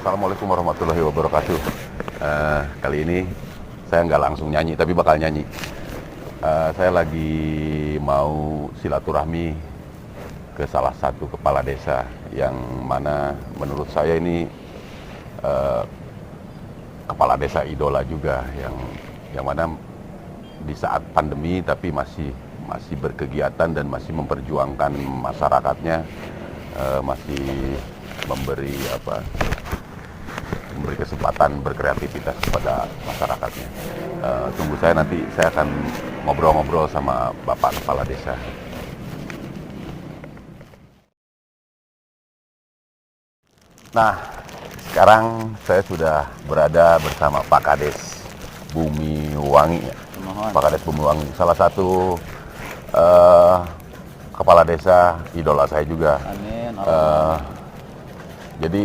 Assalamualaikum warahmatullahi wabarakatuh. Kali ini saya nggak langsung nyanyi, tapi bakal nyanyi. Saya lagi mau silaturahmi ke salah satu kepala desa yang mana menurut saya ini kepala desa idola juga, yang mana di saat pandemi tapi masih berkegiatan dan masih memperjuangkan masyarakatnya, masih memberi kesempatan berkreativitas kepada masyarakatnya. Tunggu saya, nanti saya akan ngobrol-ngobrol sama Bapak Kepala Desa. Nah, sekarang saya sudah berada bersama Pak Kades Bumi Wangi. Pak Kades Bumi Wangi, salah satu kepala desa idola saya juga. Amin. Jadi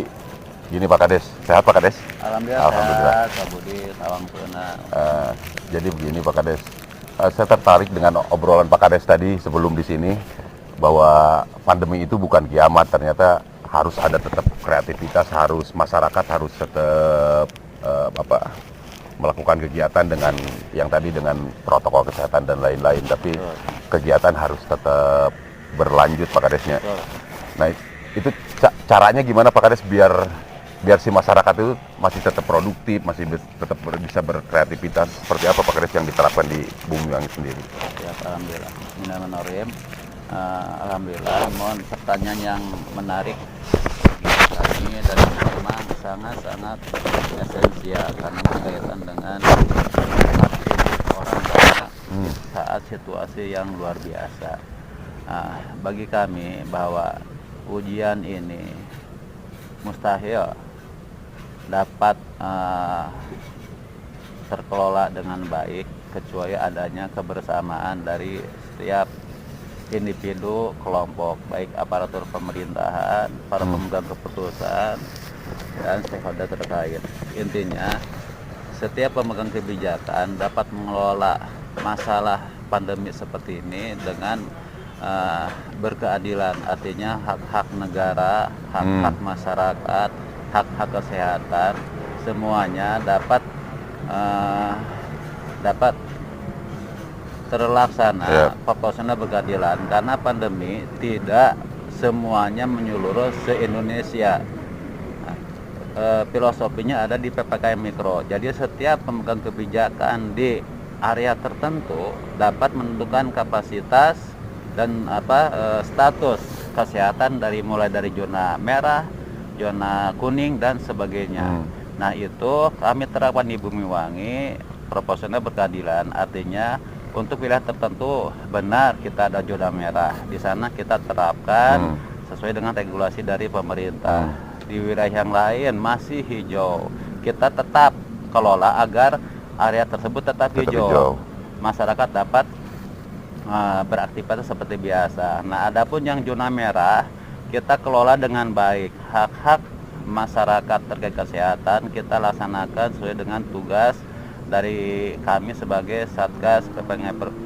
gini Pak Kades, sehat Pak Kades? Alhamdulillah. Sehat, Pak Budi, sawang puna. Jadi begini Pak Kades, saya tertarik dengan obrolan Pak Kades tadi sebelum di sini, bahwa pandemi itu bukan kiamat. Ternyata harus ada tetap kreativitas, masyarakat harus tetap melakukan kegiatan dengan yang tadi, dengan protokol kesehatan dan lain-lain. Tapi kegiatan harus tetap berlanjut Pak Kadesnya. Nah, itu caranya gimana Pak Kades biar si masyarakat itu masih tetap produktif, masih tetap bisa berkreativitas? Seperti apa Pak Kades yang diterapkan di Bumi Wangi sendiri? Ya, alhamdulillah. Bismillahirrahmanirrahim. Alhamdulillah, mohon pertanyaan yang menarik kami, dan memang sangat esensial karena berkaitan dengan orang banyak saat situasi yang luar biasa. Bagi kami bahwa ujian ini mustahil dapat terkelola dengan baik kecuali adanya kebersamaan dari setiap individu, kelompok, baik aparatur pemerintahan, para pemegang keputusan, dan stakeholder terkait. Intinya, setiap pemegang kebijakan dapat mengelola masalah pandemi seperti ini dengan berkeadilan, artinya hak-hak negara, hak-hak masyarakat, hak-hak kesehatan, semuanya dapat terlaksana proporsional berkeadilan, karena pandemi tidak semuanya menyeluruh se-Indonesia. Filosofinya ada di PPKM Mikro. Jadi setiap pemegang kebijakan di area tertentu dapat menentukan kapasitas dan status kesehatan mulai dari zona merah, zona kuning dan sebagainya. Nah, itu kami terapkan di Bumi Wangi proporsional berkeadilan, artinya untuk wilayah tertentu benar kita ada zona merah, di sana kita terapkan sesuai dengan regulasi dari pemerintah. Di wilayah yang lain masih hijau, kita tetap kelola agar area tersebut tetap hijau. Masyarakat dapat beraktivitas seperti biasa. Nah, adapun yang zona merah kita kelola dengan baik. Hak-hak masyarakat terkait kesehatan kita laksanakan sesuai dengan tugas dari kami sebagai Satgas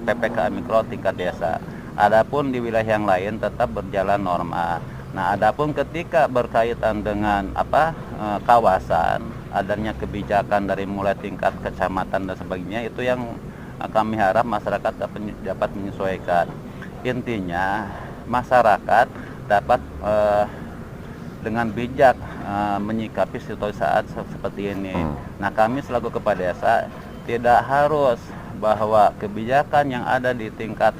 PPKM Mikro tingkat desa. Adapun di wilayah yang lain tetap berjalan normal. Nah, adapun ketika berkaitan dengan kawasan, adanya kebijakan dari mulai tingkat kecamatan dan sebagainya, itu yang kami harap masyarakat dapat menyesuaikan. Intinya masyarakat dapat dengan bijak menyikapi situasi saat seperti ini. Nah, kami selaku kepala desa tidak harus bahwa kebijakan yang ada di tingkat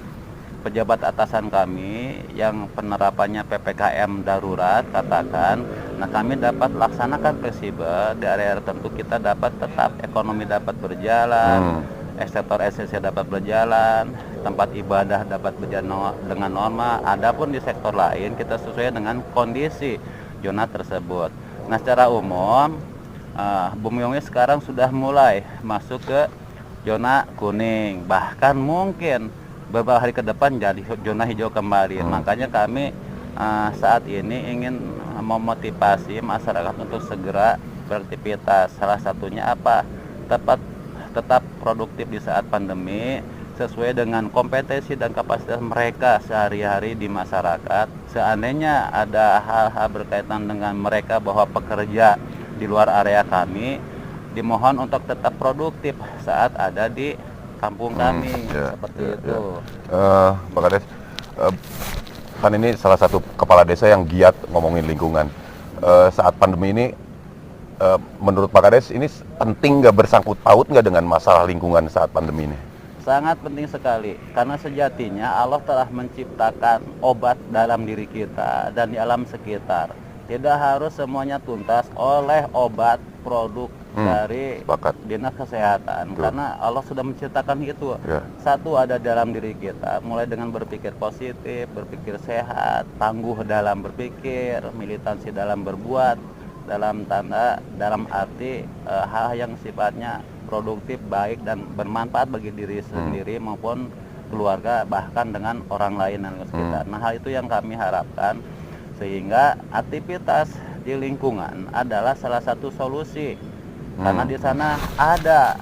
pejabat atasan kami yang penerapannya PPKM darurat katakan, nah kami dapat laksanakan fleksibel di area tertentu, kita dapat tetap ekonomi dapat berjalan, sektor esensial dapat berjalan, tempat ibadah dapat berjalan dengan normal. Adapun di sektor lain kita sesuai dengan kondisi zona tersebut. Nah, secara umum Bumi Wangi sekarang sudah mulai masuk ke zona kuning, bahkan mungkin beberapa hari ke depan jadi zona hijau kembali. Makanya kami saat ini ingin memotivasi masyarakat untuk segera beraktivitas. Salah satunya apa? Tetap produktif di saat pandemi, sesuai dengan kompetensi dan kapasitas mereka sehari-hari di masyarakat. Seandainya ada hal-hal berkaitan dengan mereka bahwa pekerja di luar area kami dimohon untuk tetap produktif saat ada di kampung kami, seperti itu. Pak Kades, kan ini salah satu kepala desa yang giat ngomongin lingkungan. Saat pandemi ini, menurut Pak Kades ini penting nggak, bersangkut paut nggak dengan masalah lingkungan saat pandemi ini? Sangat penting sekali, karena sejatinya Allah telah menciptakan obat dalam diri kita dan di alam sekitar. Tidak harus semuanya tuntas oleh obat produk dari Dinas Kesehatan. Karena Allah sudah menciptakan itu. Satu ada dalam diri kita, mulai dengan berpikir positif, berpikir sehat, tangguh dalam berpikir, militansi dalam berbuat, dalam arti hal yang sifatnya produktif, baik dan bermanfaat bagi diri sendiri maupun keluarga, bahkan dengan orang lain dan sekitar. Nah, hal itu yang kami harapkan, sehingga aktivitas di lingkungan adalah salah satu solusi. Karena di sana ada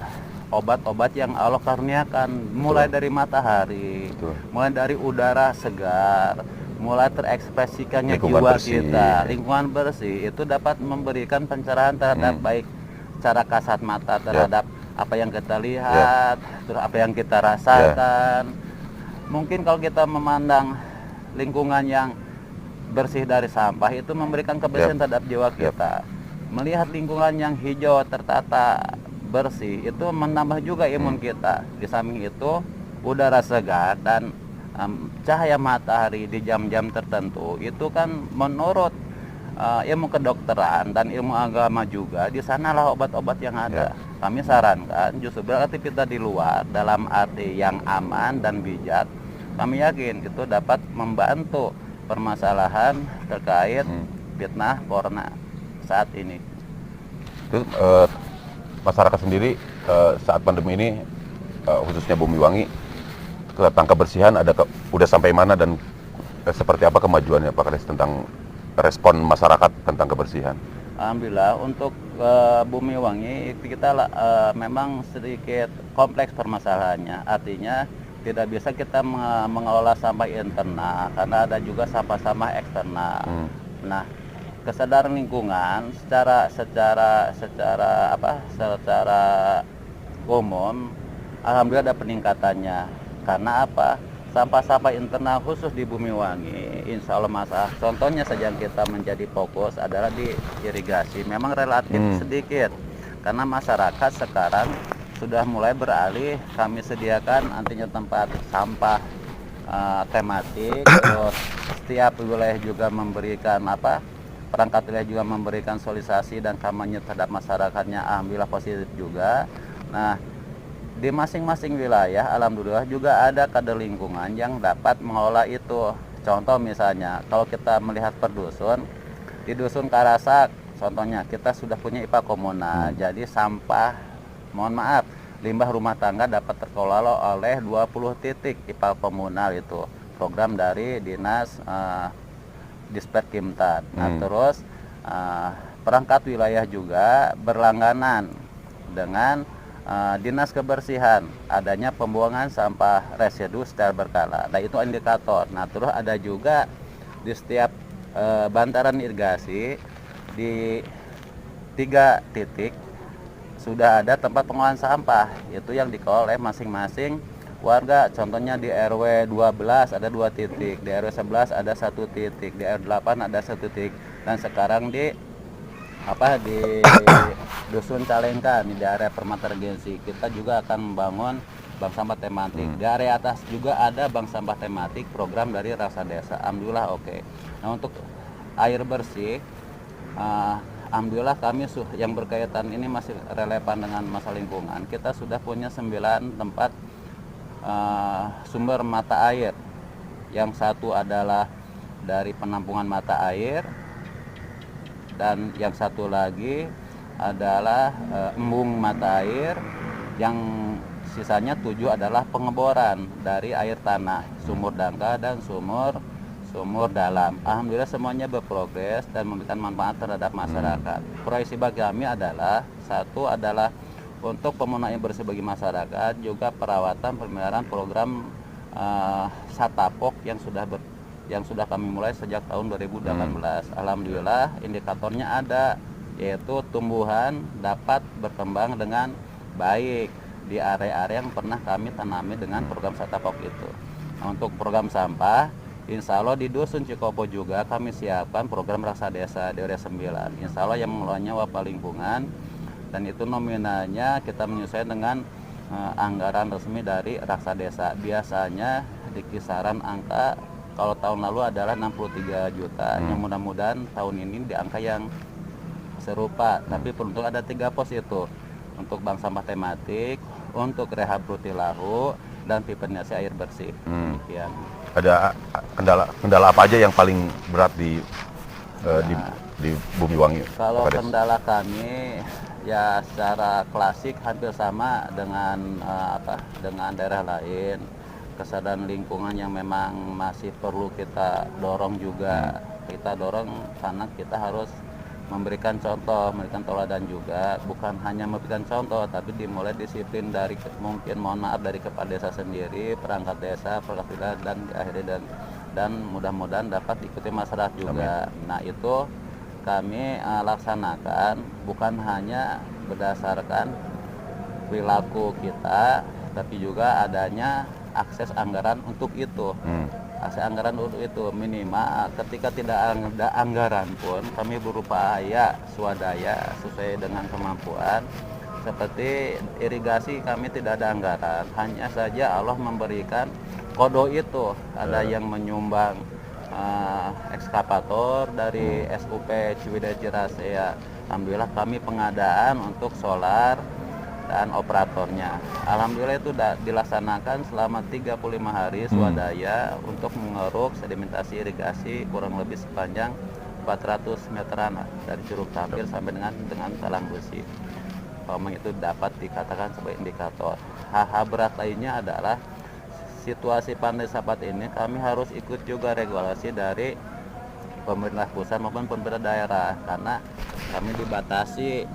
obat-obat yang Allah karuniakan, mulai dari matahari, mulai dari udara segar, mulai terekspresikannya jiwa kita, lingkungan bersih itu dapat memberikan pencerahan terhadap baik cara kasat mata terhadap apa yang kita lihat, terus apa yang kita rasakan. Mungkin kalau kita memandang lingkungan yang bersih dari sampah itu memberikan kebersihan terhadap jiwa kita. Melihat lingkungan yang hijau, tertata, bersih itu menambah juga imun kita. Di samping itu udara segar dan cahaya matahari di jam-jam tertentu itu kan menurut ilmu kedokteran dan ilmu agama juga di sanalah obat-obat yang ada. Kami sarankan justru beraktivitas di luar dalam arti yang aman dan bijak. Kami yakin itu dapat membantu permasalahan terkait fitnah corona saat ini. Terus masyarakat sendiri saat pandemi ini khususnya Bumiwangi tentang kebersihan udah sampai mana dan seperti apa kemajuannya Pak Kades tentang respon masyarakat tentang kebersihan? Alhamdulillah untuk Bumiwangi kita memang sedikit kompleks permasalahannya. Artinya tidak bisa kita mengelola sampah internal karena ada juga sampah-sampah eksternal. Nah, kesadaran lingkungan secara umum alhamdulillah ada peningkatannya. Karena apa? Sampah-sampah internal khusus di Bumiwangi, insya Allah masalah. Contohnya saja yang kita menjadi fokus adalah di irigasi. Memang relatif sedikit, karena masyarakat sekarang sudah mulai beralih. Kami sediakan nantinya tempat sampah tematik. Terus setiap wilayah juga memberikan perangkat wilayah juga memberikan sosialisasi dan kampanye terhadap masyarakatnya. Alhamdulillah positif juga. Nah, di masing-masing wilayah alhamdulillah juga ada kader lingkungan yang dapat mengelola itu. Contoh misalnya kalau kita melihat per dusun, di dusun Karasak contohnya kita sudah punya IPA komunal. Jadi sampah, limbah rumah tangga dapat terkelola oleh 20 titik IPA komunal, itu program dari Dinas Disperindak. Nah, terus perangkat wilayah juga berlangganan dengan Dinas Kebersihan, adanya pembuangan sampah residu secara berkala. Nah, itu indikator. Nah, terus ada juga di setiap bantaran irigasi di 3 titik sudah ada tempat pengolahan sampah. Itu yang dikelola oleh masing-masing warga. Contohnya di RW 12 ada 2 titik, di RW 11 ada 1 titik, di RW 8 ada 1 titik. Dan sekarang di Dusun Calengka di area Permata Regensi kita juga akan membangun bank sampah tematik. Di area atas juga ada bank sampah tematik program dari Rasa Desa. Alhamdulillah oke. Nah, untuk air bersih alhamdulillah kami yang berkaitan ini masih relevan dengan masalah lingkungan. Kita sudah punya 9 tempat sumber mata air. Yang satu adalah dari penampungan mata air, dan yang satu lagi adalah embung mata air, yang sisanya 7 adalah pengeboran dari air tanah, sumur dangkal dan sumur dalam. Alhamdulillah semuanya berprogres dan memberikan manfaat terhadap masyarakat. Proyeksi bagi kami adalah satu adalah untuk pemenuhan air bersih bagi masyarakat, juga perawatan pemeliharaan program Satapok yang sudah kami mulai sejak tahun 2018. Alhamdulillah indikatornya ada. yaitu tumbuhan dapat berkembang dengan baik di area-area yang pernah kami tanami dengan program Satapok itu. Nah, untuk program sampah, insya Allah di Dusun Cikopo juga kami siapkan program Raksa Desa di area 9. Insya Allah yang mengelolanya Wapa Lingkungan, dan itu nominalnya kita menyesuaikan dengan anggaran resmi dari Raksa Desa. Biasanya di kisaran angka, kalau tahun lalu adalah 63 juta, yang mudah-mudahan tahun ini di angka yang serupa. Tapi untuk ada 3 pos itu, untuk bank sampah tematik, untuk rehab rutilahu, dan pipenasi air bersih. Demikian. Ada kendala apa aja yang paling berat di Bumi Wangi, Kalau Pak Kades? kendala kami ya secara klasik hampir sama dengan dengan daerah lain. Kesadaran lingkungan yang memang masih perlu kita dorong juga. Kita dorong karena kita harus memberikan contoh, memberikan teladan juga, bukan hanya memberikan contoh, tapi dimulai disiplin dari mungkin dari kepala desa sendiri, perangkat desa, perangkat wilayah, dan akhirnya dan mudah-mudahan dapat diikuti masyarakat juga. Amin. Nah, itu kami laksanakan bukan hanya berdasarkan perilaku kita, tapi juga adanya akses anggaran untuk itu. Akses anggaran untuk itu minimal ketika tidak ada anggaran pun kami berupaya swadaya sesuai dengan kemampuan. Seperti irigasi kami tidak ada anggaran, hanya saja Allah memberikan kodo itu. Ada yang menyumbang ekskavator dari SUP Ciwidey Cirasea. Alhamdulillah kami pengadaan untuk solar dan operatornya. Alhamdulillah itu dilaksanakan selama 35 hari swadaya untuk mengeruk sedimentasi irigasi kurang lebih sepanjang 400 meteran dari Curug Tampir sampai dengan Talang Besi. Memang itu dapat dikatakan sebagai indikator. Hal berat lainnya adalah situasi pandai sapat ini kami harus ikut juga regulasi dari pemerintah pusat maupun pemerintah daerah, karena kami dibatasi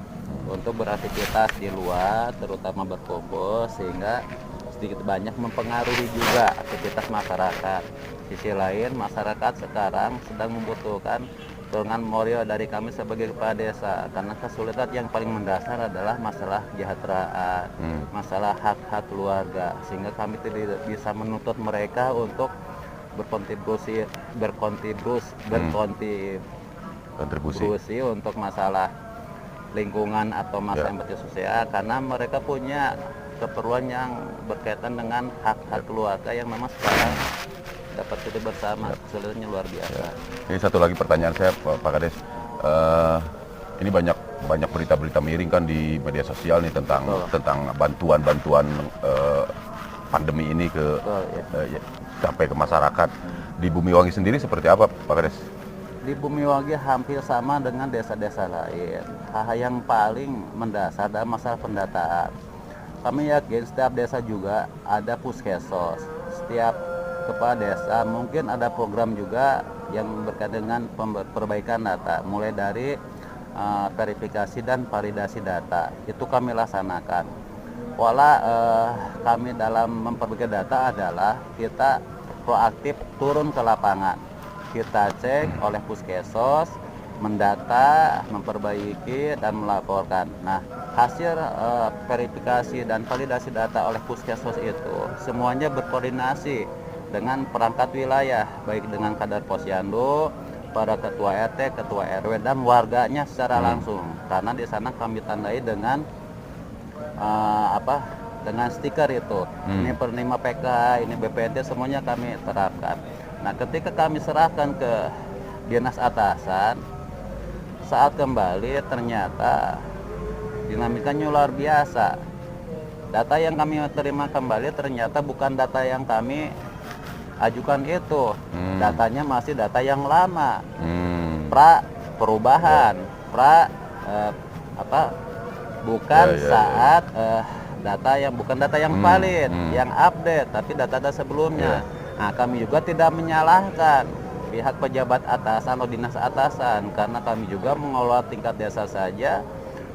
untuk beraktivitas di luar, terutama berkumpul, sehingga sedikit banyak mempengaruhi juga aktivitas masyarakat. Sisi lain, masyarakat sekarang sedang membutuhkan dorongan moral dari kami sebagai kepala desa, karena kesulitan yang paling mendasar adalah masalah kesejahteraan, masalah hak-hak keluarga, sehingga kami tidak bisa menuntut mereka untuk berkontribusi untuk masalah lingkungan atau masalah empati sosial, karena mereka punya keperluan yang berkaitan dengan hak-hak keluarga yang memang sekarang dapat kita bersama. Kesulitannya luar biasa. Ini satu lagi pertanyaan saya, Pak Kades. Ini banyak berita-berita miring kan di media sosial nih tentang bantuan pandemi ini sampai ke masyarakat. Di Bumi Wangi sendiri seperti apa, Pak Kades? Di Bumi Wangi hampir sama dengan desa-desa lain. Hal yang paling mendasar adalah masalah pendataan. Kami yakin setiap desa juga ada puskesos. Setiap kepala desa mungkin ada program juga yang berkaitan dengan perbaikan data, mulai dari verifikasi dan validasi data. Itu kami laksanakan. Pola kami dalam memperbaiki data adalah kita proaktif turun ke lapangan. Kita cek oleh puskesos, mendata, memperbaiki, dan melaporkan. Nah, hasil verifikasi dan validasi data oleh puskesos itu semuanya berkoordinasi dengan perangkat wilayah, baik dengan Kadar Posyandu, para ketua RT, ketua RW, dan warganya secara langsung. Karena di sana kami tandai dengan dengan stiker itu. Ini penerima PK, ini BPNT, semuanya kami terapkan. Nah, ketika kami serahkan ke dinas atasan, saat kembali ternyata dinamikanya luar biasa. Data yang kami terima kembali ternyata bukan data yang kami ajukan itu. Datanya masih data yang lama. Perubahan, bukan saat data yang valid, yang update, tapi data-data sebelumnya. Nah, kami juga tidak menyalahkan pihak pejabat atasan atau dinas atasan, karena kami juga mengelola tingkat desa saja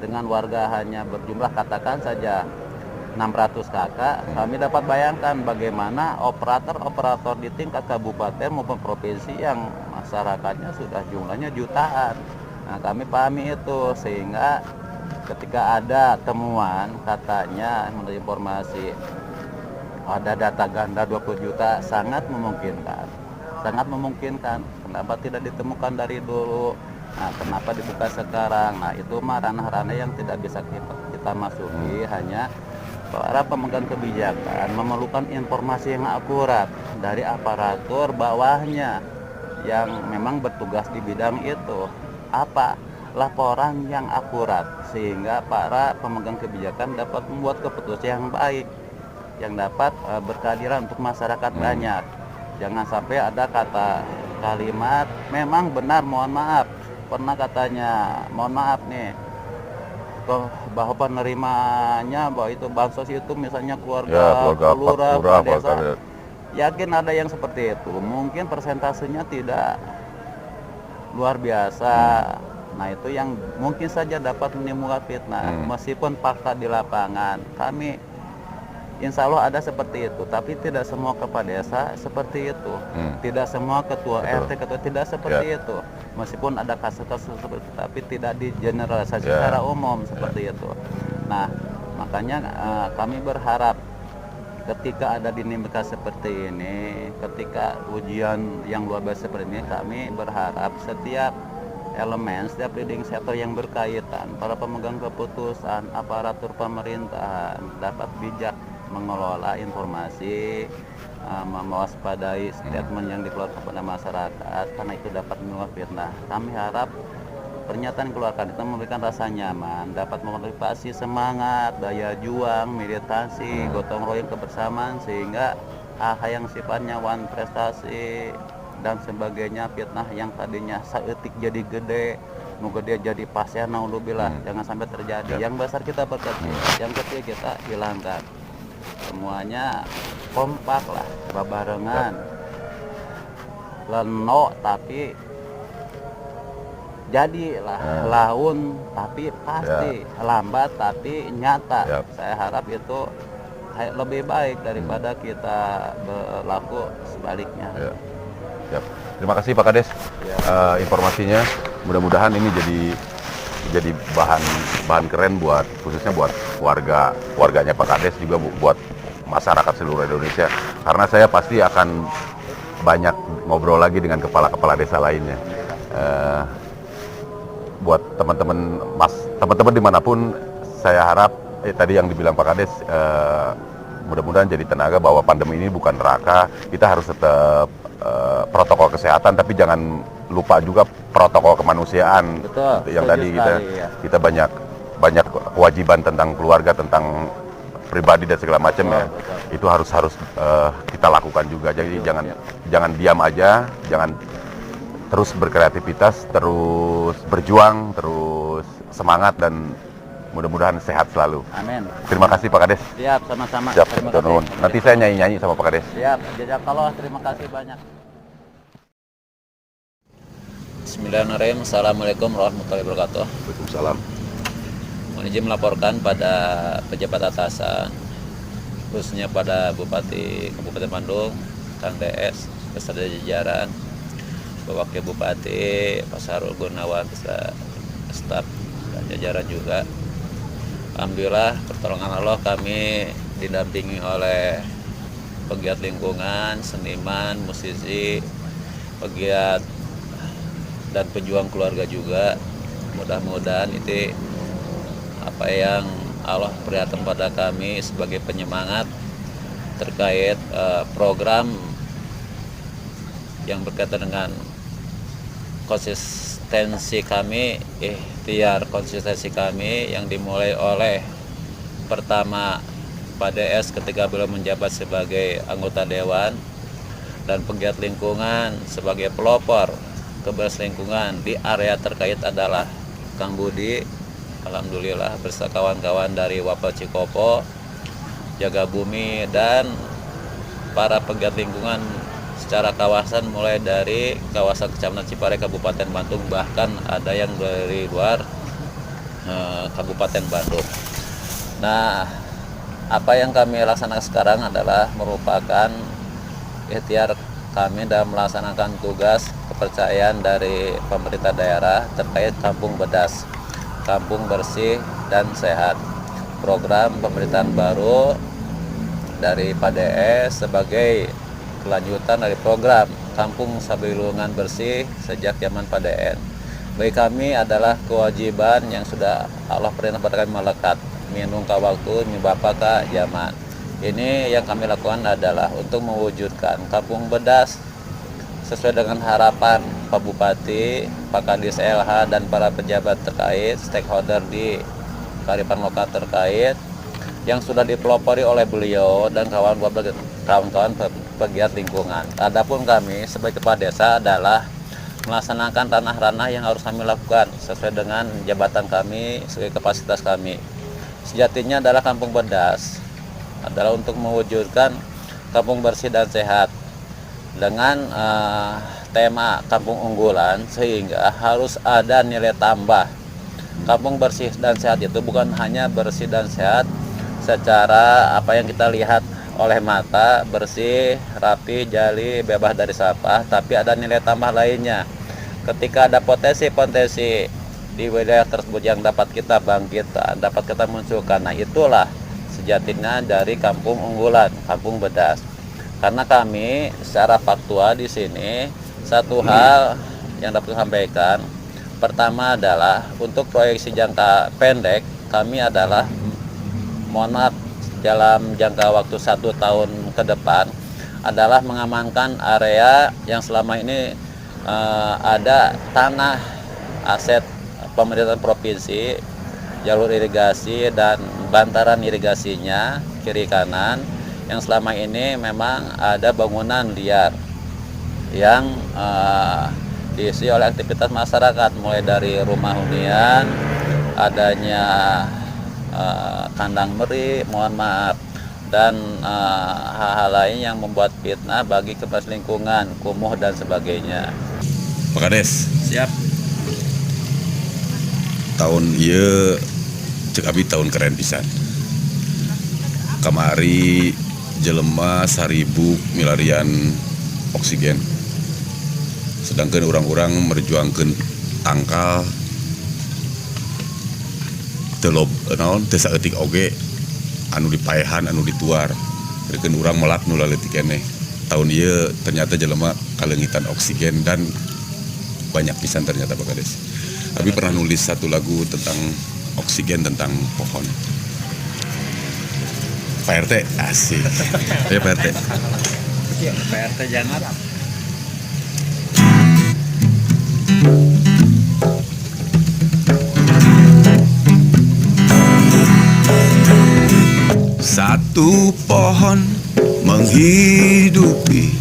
dengan warga hanya berjumlah katakan saja 600 kakak. Kami dapat bayangkan bagaimana operator-operator di tingkat kabupaten maupun provinsi yang masyarakatnya sudah jumlahnya jutaan. Nah, kami pahami itu, sehingga ketika ada temuan katanya menurut informasi ada data ganda 20 juta, sangat memungkinkan. Sangat memungkinkan. Kenapa tidak ditemukan dari dulu? Nah, kenapa dibuka sekarang? Nah, itu mah ranah-ranah yang tidak bisa kita masuki. Hanya para pemegang kebijakan memerlukan informasi yang akurat dari aparatur bawahnya yang memang bertugas di bidang itu. Apa? Laporan yang akurat, sehingga para pemegang kebijakan dapat membuat keputusan yang baik, yang dapat berkeadilan untuk masyarakat banyak. Jangan sampai ada kalimat memang benar, mohon maaf, pernah katanya mohon maaf nih, bahwa penerimanya bahwa itu bansos itu misalnya keluarga lurah, kepala desa. Yakin ada yang seperti itu, mungkin persentasenya tidak luar biasa. Nah, itu yang mungkin saja dapat menimbulkan fitnah. Meskipun fakta di lapangan kami insya Allah ada seperti itu, tapi tidak semua kepala desa seperti itu, tidak semua ketua RT, ketua tidak seperti itu. Meskipun ada kasus-kasus seperti itu, tapi tidak digeneralisasi secara umum seperti itu. Nah, makanya kami berharap ketika ada dinamika seperti ini, ketika ujian yang luar biasa seperti ini, kami berharap setiap elemen, setiap leading sektor yang berkaitan, para pemegang keputusan, aparatur pemerintahan dapat bijak mengelola informasi, mewaspadai statement yang dikeluarkan kepada masyarakat, karena itu dapat menimbulkan fitnah. Kami harap pernyataan dikeluarkan itu memberikan rasa nyaman, dapat memotivasi semangat, daya juang, meditasi, gotong royong, kebersamaan, sehingga hal yang sifatnya wan prestasi dan sebagainya, fitnah yang tadinya saeutik jadi gede, nu gede jadi pasien, naudzubillah, jangan sampai terjadi. Yang besar kita berkecil, yang kecil kita hilangkan. Semuanya kompak lah, babarengan, leno tapi jadilah, laun tapi pasti, lambat tapi nyata. Saya harap itu lebih baik daripada kita berlaku sebaliknya. Terima kasih Pak Kades informasinya. Mudah-mudahan ini jadi bahan keren buat khususnya buat warganya Pak Kades, juga buat masyarakat seluruh Indonesia. Karena saya pasti akan banyak ngobrol lagi dengan kepala-kepala desa lainnya. Buat teman-teman dimanapun, saya harap tadi yang dibilang Pak Kades, mudah-mudahan jadi tenaga bahwa pandemi ini bukan neraka. Kita harus tetap protokol kesehatan, tapi jangan lupa juga protokol kemanusiaan. Betul, yang tadi kita banyak kewajiban tentang keluarga, tentang pribadi dan segala macam ya. Itu harus kita lakukan juga. Jadi jangan diam aja, jangan, terus berkreativitas, terus berjuang, terus semangat, dan mudah-mudahan sehat selalu. Amin. Terima kasih Pak Kades. Siap, sama-sama. Siap, Terima kasih. nanti saya nyanyi-nyanyi sama Pak Kades. Siap, jazakallah, terima kasih banyak. Bismillahirrahmanirrahim. Assalamualaikum warahmatullahi wabarakatuh. Waalaikumsalam. Mohon izin melaporkan pada pejabat atasan, khususnya pada Bupati Kabupaten Bandung, Kang DS, beserta jajaran, Wakil Bupati, Pak Sarul Gunawan, beserta staf dan jajaran juga. Alhamdulillah, pertolongan Allah, kami didampingi oleh pegiat lingkungan, seniman, musisi, pegiat dan pejuang keluarga juga. Mudah-mudahan itu apa yang Allah perlihatkan pada kami sebagai penyemangat terkait program yang berkaitan dengan konsistensi kami, ikhtiar konsistensi kami yang dimulai oleh pertama Pak DS ketika beliau menjabat sebagai anggota dewan, dan pegiat lingkungan sebagai pelopor kebersihan lingkungan di area terkait adalah Kang Budi. Alhamdulillah bersama kawan-kawan dari Wapel Cikopo, Jaga Bumi, dan para pegiat lingkungan secara kawasan, mulai dari kawasan Kecamatan Cipare, Kabupaten Bandung, bahkan ada yang dari luar Kabupaten Bandung. Nah, apa yang kami laksanakan sekarang adalah merupakan ikhtiar kami dalam melaksanakan tugas kepercayaan dari pemerintah daerah terkait Kampung Bedas, Kampung Bersih dan Sehat. Program pemerintahan baru dari PADS sebagai kelanjutan dari program Kampung Sabilungan Bersih sejak zaman PADN. Bagi kami adalah kewajiban yang sudah Allah perintah pada kami melekat, minum ka waktu, nyubapa ka zaman. Ini yang kami lakukan adalah untuk mewujudkan Kampung Bedas sesuai dengan harapan Pak Bupati, Pak Kadis LH, dan para pejabat terkait, stakeholder di kearifan lokal terkait yang sudah dipelopori oleh beliau dan kawan-kawan pegiat lingkungan. Adapun kami sebagai kepala desa adalah melaksanakan ranah-ranah yang harus kami lakukan sesuai dengan jabatan kami sebagai kapasitas kami. Sejatinya adalah Kampung Bedas adalah untuk mewujudkan kampung bersih dan sehat dengan tema kampung unggulan, sehingga harus ada nilai tambah. Kampung bersih dan sehat itu bukan hanya bersih dan sehat secara apa yang kita lihat oleh mata, bersih, rapi, jali, bebas dari sampah, tapi ada nilai tambah lainnya. Ketika ada potensi-potensi di wilayah tersebut yang dapat kita bangkitkan, dapat kita munculkan, nah itulah sejatinya dari kampung unggulan, Kampung Bedas. Karena kami secara faktual di sini satu hal yang dapat disampaikan, pertama adalah untuk proyeksi jangka pendek kami adalah dalam jangka waktu 1 tahun ke depan adalah mengamankan area yang selama ini ada tanah aset pemerintah provinsi, jalur irigasi dan bantaran irigasinya kiri kanan yang selama ini memang ada bangunan liar yang diisi oleh aktivitas masyarakat, mulai dari rumah hunian, adanya kandang meri, mohon maaf, dan hal-hal lain yang membuat fitnah bagi kebersihan lingkungan, kumuh dan sebagainya. Pak Kades, Siap. tahun ieu cek abi tahun keren pisan. Kamari jelema 1000 milarian oksigen. Sedangkan orang-orang merjuangkeun angkal telob naon teu saeutik oge anu dipaehan anu dituar. Dikeun urang melak nu leutik keneh. Tahun ieu ternyata jelema kalengitan oksigen dan banyak pisan ternyata Pak Kades. Abi pernah nulis satu lagu tentang oksigen, tentang pohon. Pak RT asik. Ayo Pak RT. Pak RT jangan. Satu pohon menghidupi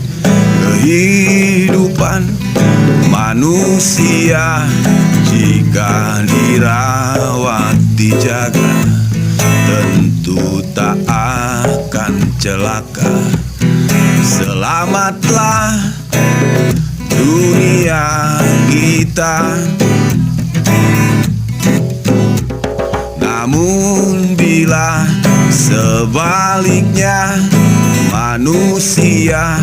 kehidupan manusia jika dirawat dijaga tentu tak akan celaka. Selamatlah dunia kita. Namun bila sebaliknya manusia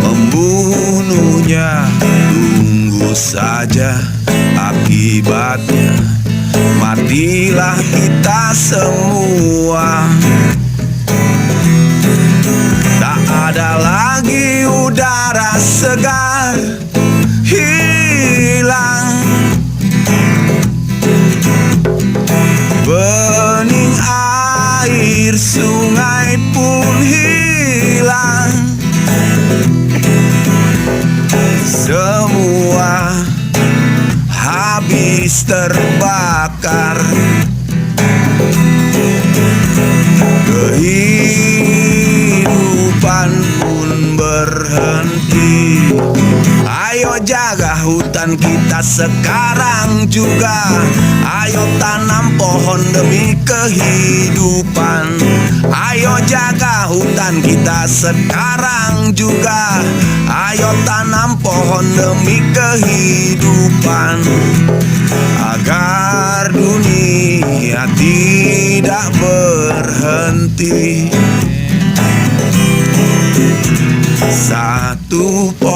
membunuhnya, tunggu saja akibatnya. Matilah kita semua. Tak ada lagi udara segar, hilang bening air sungai pun hilang. Semua habis terbakar. Kehidupan pun berhenti. Ayo jaga hutan kita sekarang juga. Ayo tanam pohon demi kehidupan. Ayo jaga hutan kita sekarang juga. Ayo tanam pohon demi kehidupan. Agar dunia tidak berhenti. Satu pohon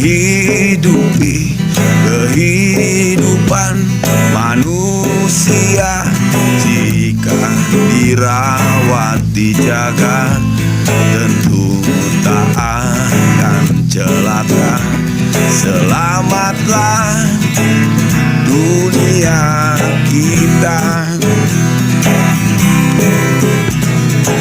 menghidupi kehidupan manusia. Jika dirawat dijaga, tentu tak akan celaka. Selamatlah dunia kita.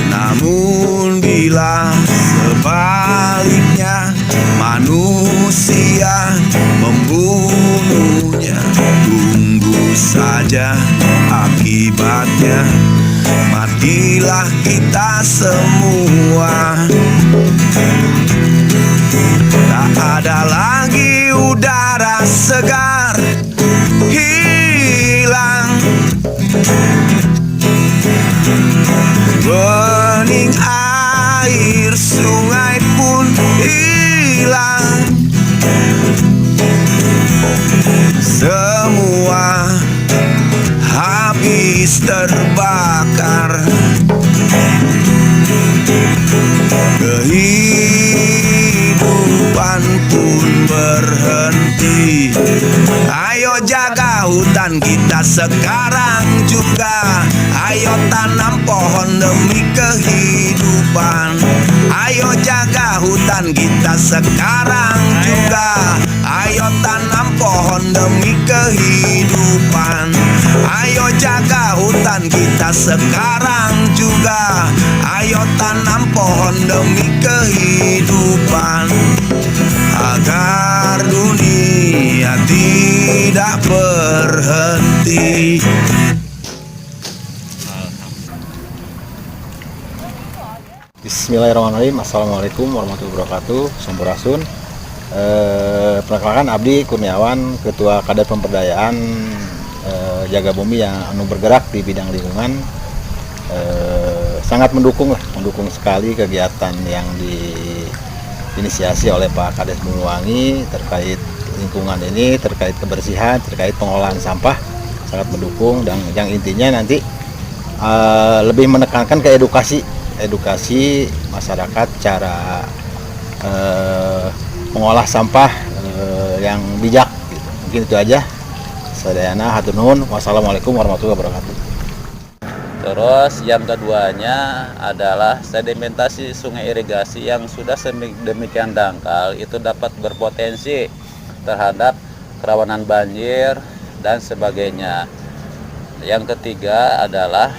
Namun bila sebaliknya manusia membunuhnya, tunggu saja akibatnya. Matilah kita semua. Tak ada lagi udara segar hilang. Bening air sungai pun hilang. Semua habis terbakar. Kehidupan pun berhenti. Ayo jaga hutan kita sekarang juga. Ayo tanam pohon demi kehidupan. Ayo jaga hutan kita sekarang juga. Ayo tanam pohon demi kehidupan. Ayo jaga hutan kita sekarang juga. Ayo tanam pohon demi kehidupan, agar dunia tidak berhenti. Bismillahirrahmanirrahim. Assalamualaikum warahmatullahi wabarakatuh. Sampurasun. Perkenalkan Abdi Kurniawan, Ketua Kadar Pemberdayaan Jaga Bumi yang bergerak di bidang lingkungan. Sangat mendukung sekali kegiatan yang diinisiasi oleh Pak Kades Banyuwangi terkait lingkungan ini, terkait kebersihan, terkait pengolahan sampah. Sangat mendukung, dan yang intinya nanti lebih menekankan ke edukasi masyarakat cara mengolah sampah yang bijak gitu. Mungkin itu aja. Sadayana hatur nuhun. Wassalamualaikum warahmatullahi wabarakatuh. Terus yang keduanya adalah sedimentasi sungai irigasi yang sudah demikian dangkal itu dapat berpotensi terhadap kerawanan banjir dan sebagainya. Yang ketiga adalah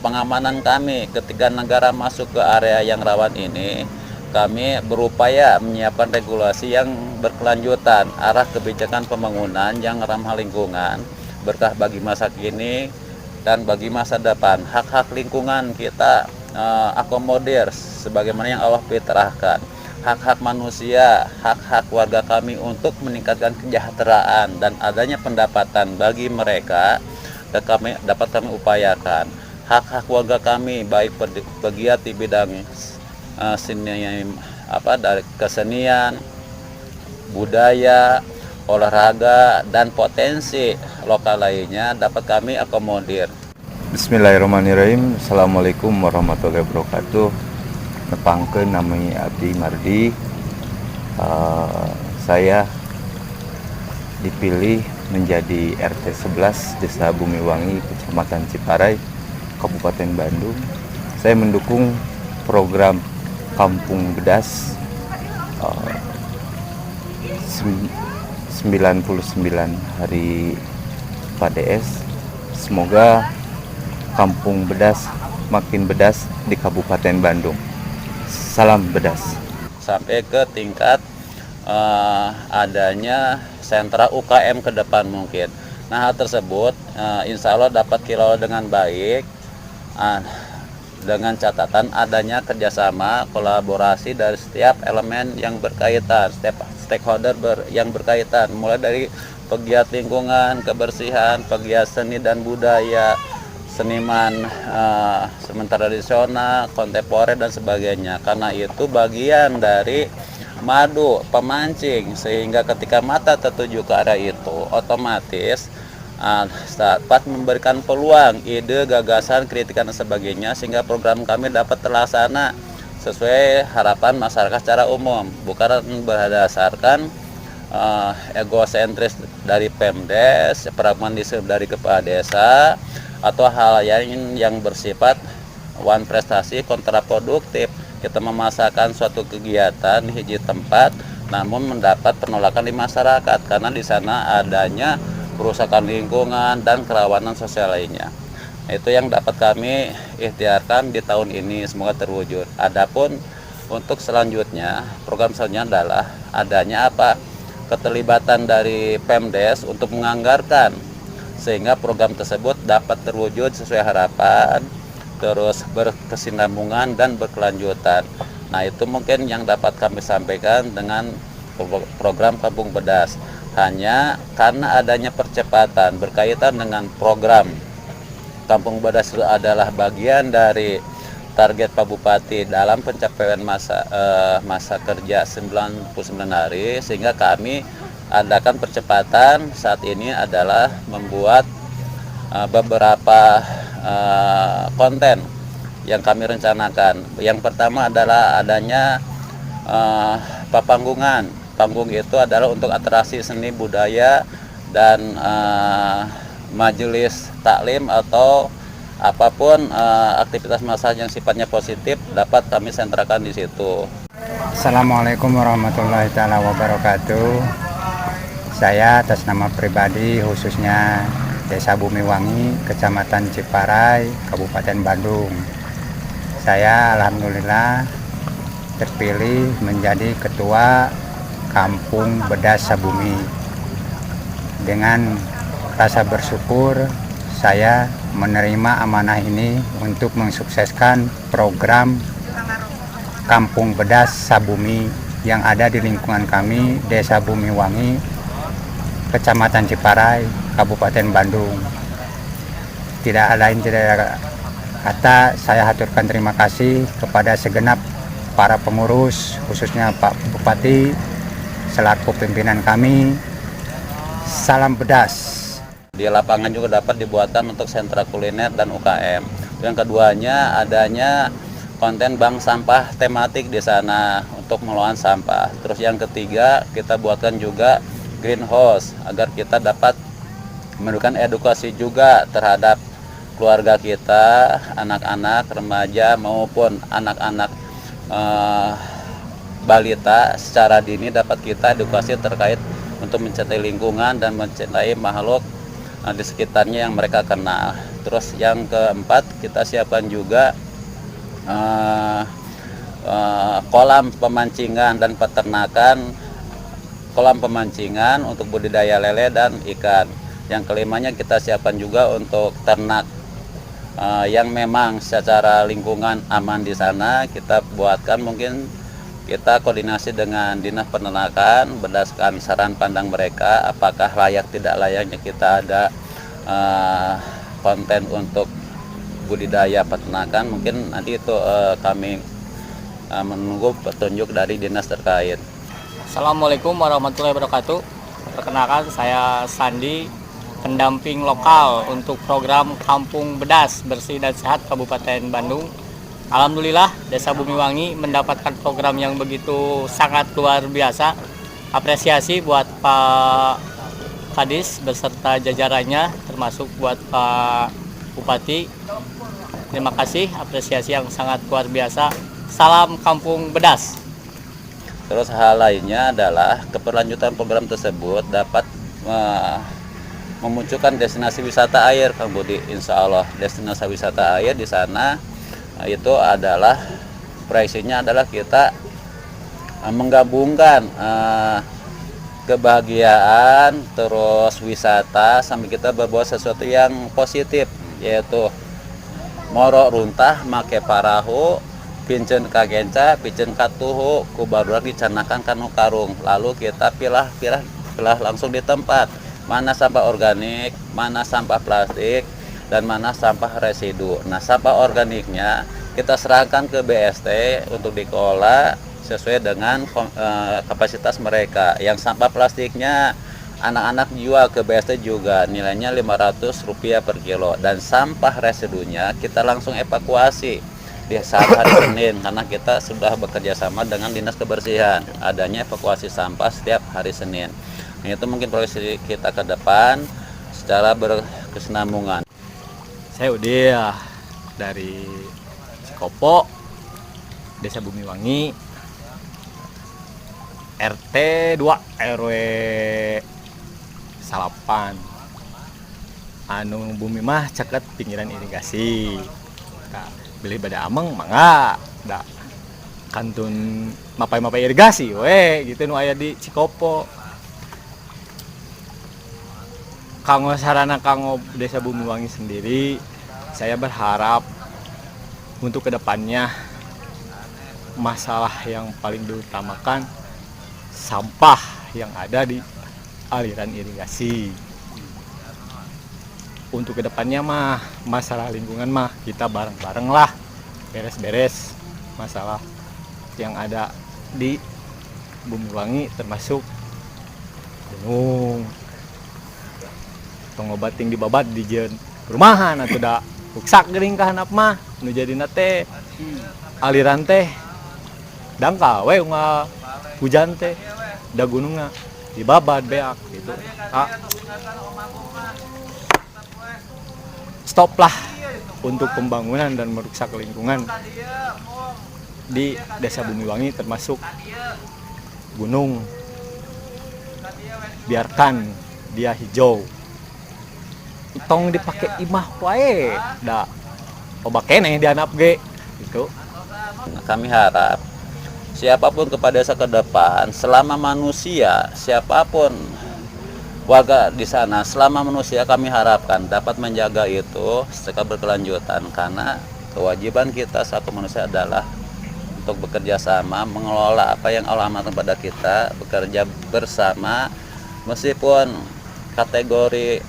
pengamanan kami ketika negara masuk ke area yang rawan ini. Kami berupaya menyiapkan regulasi yang berkelanjutan, arah kebijakan pembangunan yang ramah lingkungan, berkah bagi masa kini dan bagi masa depan. Hak-hak lingkungan kita akomodir sebagaimana yang Allah fitrahkan. Hak-hak manusia, hak-hak warga kami untuk meningkatkan kesejahteraan dan adanya pendapatan bagi mereka dapat kami upayakan. Hak-hak warga kami baik pegiat di bidang dari kesenian, budaya, olahraga, dan potensi lokal lainnya dapat kami akomodir. Bismillahirrahmanirrahim. Assalamualaikum warahmatullahi wabarakatuh. Nepangkeun nami Abdi Mardi. Saya dipilih menjadi RT 11 Desa Bumiwangi, Kecamatan Ciparai, Kabupaten Bandung. Saya mendukung program Kampung Bedas 99 hari PADS. Semoga Kampung Bedas makin bedas di Kabupaten Bandung. Salam bedas. Sampai ke tingkat adanya sentra UKM ke depan mungkin. Nah, hal tersebut insya Allah dapat dikelola dengan baik, dengan catatan adanya kerjasama kolaborasi dari setiap elemen yang berkaitan, setiap stakeholder yang berkaitan, mulai dari pegiat lingkungan, kebersihan, pegiat seni dan budaya, seniman sementara tradisional, kontemporer dan sebagainya. Karena itu bagian dari madu pemancing, sehingga ketika mata tertuju ke arah itu otomatis dapat memberikan peluang, ide, gagasan, kritikan dan sebagainya, sehingga program kami dapat terlaksana sesuai harapan masyarakat secara umum, bukan berdasarkan egosentris dari Pemdes, pragmatisme dari kepala desa, atau hal yang bersifat one prestasi kontraproduktif. Kita memasarkan suatu kegiatan di hiji tempat, namun mendapat penolakan di masyarakat karena di sana adanya kerusakan lingkungan dan kerawanan sosial lainnya. Itu yang dapat kami ikhtiarkan di tahun ini, semoga terwujud. Adapun untuk selanjutnya, program selanjutnya adalah adanya keterlibatan dari Pemdes untuk menganggarkan sehingga program tersebut dapat terwujud sesuai harapan, terus berkesinambungan dan berkelanjutan. Nah, itu mungkin yang dapat kami sampaikan dengan program Kampung Bedas. Hanya karena adanya percepatan berkaitan dengan program Kampung Bedas itu adalah bagian dari target Pak Bupati dalam pencapaian masa kerja 99 hari, sehingga kami adakan percepatan saat ini adalah membuat beberapa konten yang kami rencanakan. Yang pertama adalah adanya papanggungan. Panggung itu adalah untuk atraksi seni budaya dan majelis taklim atau apapun aktivitas masyarakat yang sifatnya positif dapat kami sentrakan di situ. Assalamualaikum warahmatullahi wabarakatuh. Saya atas nama pribadi khususnya Desa Bumiwangi, Kecamatan Ciparai, Kabupaten Bandung. Saya alhamdulillah terpilih menjadi Ketua Kampung Bedas Sabumi. Dengan rasa bersyukur saya menerima amanah ini untuk mensukseskan program Kampung Bedas Sabumi yang ada di lingkungan kami, Desa Bumiwangi, Kecamatan Ciparai, Kabupaten Bandung. Tidak lain tidak kata, saya haturkan terima kasih kepada segenap para pengurus, khususnya Pak Bupati selaku pimpinan kami. Salam Bedas. Di lapangan juga dapat dibuatkan untuk sentra kuliner dan UKM. Yang keduanya adanya konten bank sampah tematik di sana untuk pengelolaan sampah. Terus yang ketiga kita buatkan juga greenhouse agar kita dapat memberikan edukasi juga terhadap keluarga kita, anak-anak, remaja maupun anak-anak balita secara dini dapat kita edukasi terkait untuk mencintai lingkungan dan mencintai makhluk di sekitarnya yang mereka kenal. Terus yang keempat kita siapkan juga kolam pemancingan dan peternakan, kolam pemancingan untuk budidaya lele dan ikan. Yang kelimanya kita siapkan juga untuk ternak yang memang secara lingkungan aman di sana. Kita buatkan, mungkin kita koordinasi dengan Dinas Peternakan berdasarkan saran pandang mereka apakah layak tidak layaknya kita ada konten untuk budidaya peternakan. Mungkin nanti itu kami menunggu petunjuk dari dinas terkait. Assalamualaikum warahmatullahi wabarakatuh. Perkenalkan, saya Sandi, pendamping lokal untuk program Kampung Bedas Bersih dan Sehat Kabupaten Bandung. Alhamdulillah Desa Bumiwangi mendapatkan program yang begitu sangat luar biasa. Apresiasi buat Pak Kadis beserta jajarannya, termasuk buat Pak Bupati. Terima kasih, apresiasi yang sangat luar biasa. Salam Kampung Bedas. Terus hal lainnya adalah keberlanjutan program tersebut dapat memunculkan destinasi wisata air, Kang Budi. Insya Allah destinasi wisata air di sana itu adalah proyeksinya adalah kita menggabungkan kebahagiaan terus wisata sambil kita berbuat sesuatu yang positif, yaitu moro runtah make parahu pincen kagenca pincen katuhu kubarurak dicanakan kanu karung. Lalu kita pilah langsung di tempat mana sampah organik, mana sampah plastik, dan mana sampah residu. Nah, sampah organiknya kita serahkan ke BST untuk dikelola sesuai dengan kapasitas mereka. Yang sampah plastiknya anak-anak jual ke BST juga, nilainya Rp500 per kilo. Dan sampah residunya kita langsung evakuasi di saat hari Senin, karena kita sudah bekerja sama dengan Dinas Kebersihan adanya evakuasi sampah setiap hari Senin. Nah, itu mungkin proyeksi kita ke depan secara berkesinambungan. Saya udah dari Cikopo, Desa Bumiwangi, RT 2 RW 8. Anu bumi mah ceket pinggiran irigasi. Nah, beli bada ameng mangga, da kantun mapai-mapai irigasi we gitu nu aya di Cikopo. Kanggo sarana kanggo Desa Bumiwangi sendiri, saya berharap untuk kedepannya masalah yang paling diutamakan sampah yang ada di aliran irigasi. Untuk kedepannya mah masalah lingkungan mah kita bareng-bareng lah beres-beres masalah yang ada di Bumiwangi termasuk gunung pengobating di babat di jen perumahan atau da ruksak gering ka handap mah nu jadina teh aliran teh dangkal we unga hujan teh da gunungna di babat beak gitu. Stop lah untuk pembangunan dan merusak lingkungan di Desa Bumiwangi termasuk gunung. Biarkan dia hijau. Tong dipakai imah wae da oba keneh dianap ge gitu. Kami harap siapapun kepada desa ke depan, selama manusia, siapapun warga di sana, selama manusia kami harapkan dapat menjaga itu secara berkelanjutan, karena kewajiban kita satu manusia adalah untuk bekerja sama, mengelola apa yang Allah amanahkan pada kita, bekerja bersama, meskipun kategori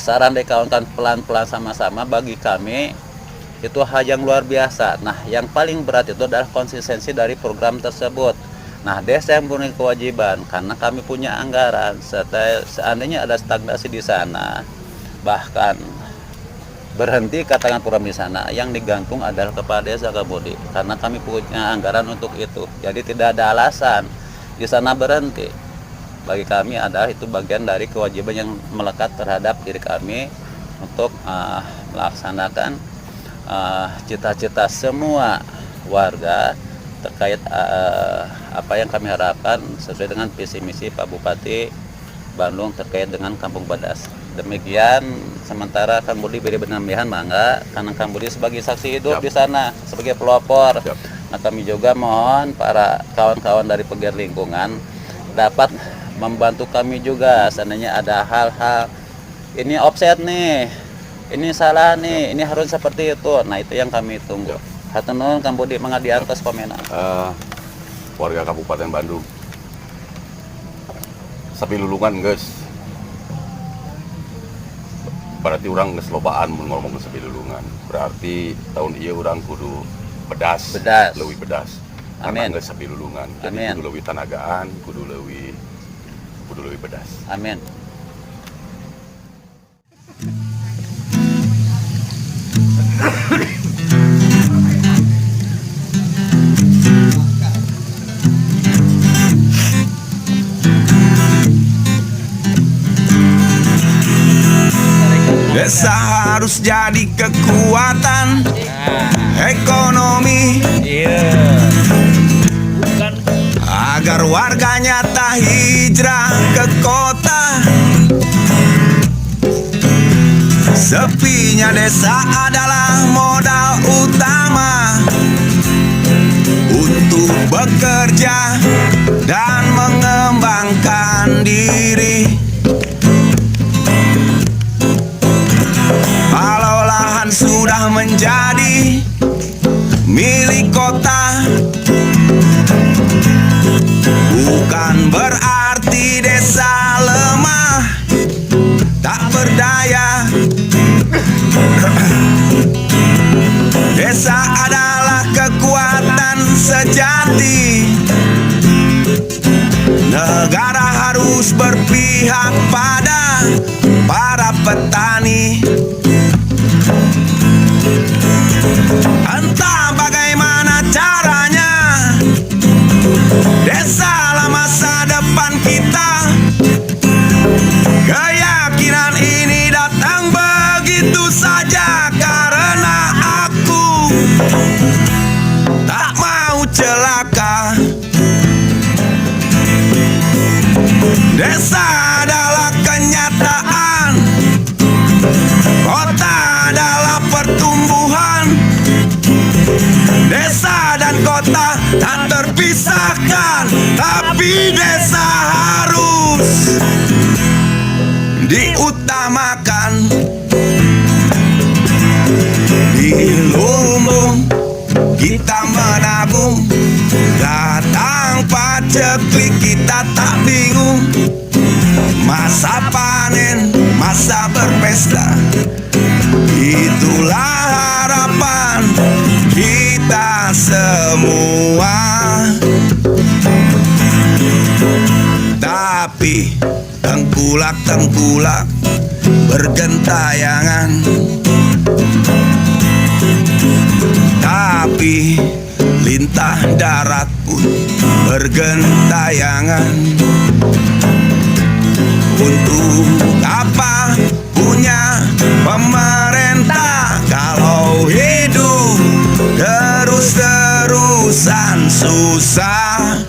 saran dari kawan-kawan pelan-pelan sama-sama, bagi kami itu hal yang luar biasa. Nah, yang paling berat itu adalah konsistensi dari program tersebut. Nah, desa yang punya kewajiban, karena kami punya anggaran, seandainya ada stagnasi di sana, bahkan berhenti katakan program di sana, yang digantung adalah kepala desa Kabudi, karena kami punya anggaran untuk itu. Jadi tidak ada alasan di sana berhenti. Bagi kami adalah itu bagian dari kewajiban yang melekat terhadap diri kami untuk melaksanakan cita-cita semua warga terkait apa yang kami harapkan sesuai dengan visi misi Pak Bupati Bandung terkait dengan Kampung Bedas. Demikian sementara Kang Budi beri penambahan mangga, karena Kang Budi sebagai saksi hidup di sana, sebagai pelopor. Nah, kami juga mohon para kawan-kawan dari pegiat lingkungan dapat membantu kami juga seandainya ada hal-hal ini offset nih, ini salah nih, ini harus seperti itu. Nah, itu yang kami tunggu. Hatur nuhun Kang Budi, mangga diantos komena. Warga Kabupaten Bandung, sapi lulungan guys, berarti orang geus lobaan mun ngomong sapi lulungan. Berarti tahun ieu urang kudu bedas. Leuwih bedas. Amin. Karena geus sapi lulungan. Jadi kudu leuwih tanagaan, kudu leuwih bedas. Amin. Desa harus jadi kekuatan ekonomi agar warganya tak hijrah ke kota. Sepinya desa adalah modal utama untuk bekerja dan mengembangkan diri. Kalau lahan sudah menjadi milik kota, bukan berarti desa lemah, tak berdaya. Desa adalah kekuatan sejati. Negara harus berpihak pada para petani. diutamakan. Di lumbung kita menabung, datang paceklik kita tak bingung. Masa panen, masa berpesta, itulah harapan kita semua. Tapi tengkulak-tengkulak bergentayangan, tapi lintah darat pun bergentayangan. Untuk apa punya pemerintah kalau hidup terus-terusan susah?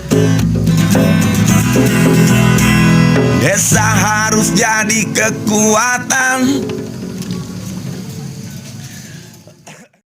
Desa harus jadi kekuatan